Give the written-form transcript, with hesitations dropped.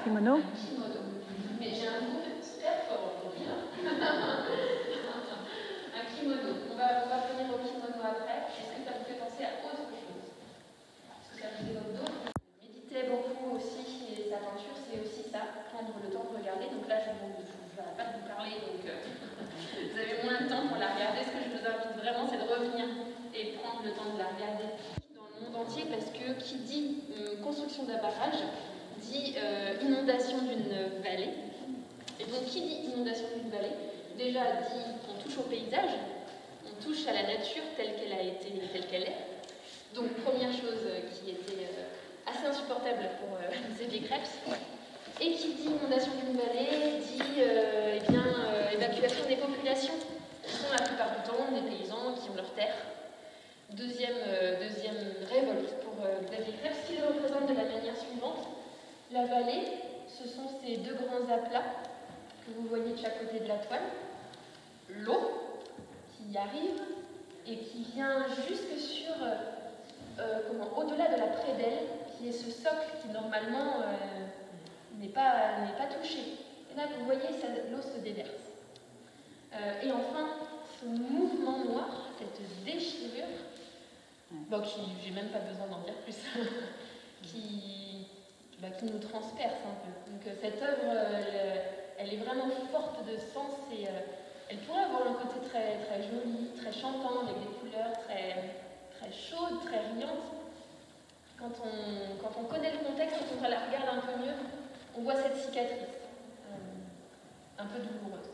kimono. Mais j'ai un goût super fort aujourd'hui. Un kimono. On va venir au kimono après. Est-ce que ça vous fait penser à autre chose? Est-ce que ça vous évoque d'autres? Méditer beaucoup aussi, et sa peinture, c'est aussi ça, prendre le temps de regarder. Donc là, je n'arrête pas de vous parler, donc vous avez moins de temps pour la regarder. Ce que je vous invite vraiment, c'est de revenir et prendre le temps de la regarder dans le monde entier, parce que qui dit construction d'un barrage dit inondation d'une vallée. Et donc, qui dit inondation d'une vallée, déjà dit qu'on touche au paysage, on touche à la nature telle qu'elle a été, telle qu'elle est. Donc, première chose qui était assez insupportable pour Xavier Krebs. Et qui dit inondation d'une vallée dit évacuation des populations, qui sont la plupart du temps des paysans qui ont leurs terres. Deuxième révolte pour Xavier Krebs, qui le représente de la manière suivante. La vallée, ce sont ces deux grands aplats que vous voyez de chaque côté de la toile. L'eau qui arrive et qui vient jusque sur, au-delà de la prédelle, qui est ce socle qui normalement n'est pas touché. Et là, vous voyez, l'eau se déverse. Et enfin, ce mouvement noir, cette déchirure, j'ai même pas besoin d'en dire plus, qui nous transperce un peu. Donc cette œuvre, elle est vraiment forte de sens et elle pourrait avoir un côté très, très joli, très chantant, avec des couleurs très, très chaudes, très riantes. Quand on connaît le contexte, quand on la regarde un peu mieux, on voit cette cicatrice, un peu douloureuse.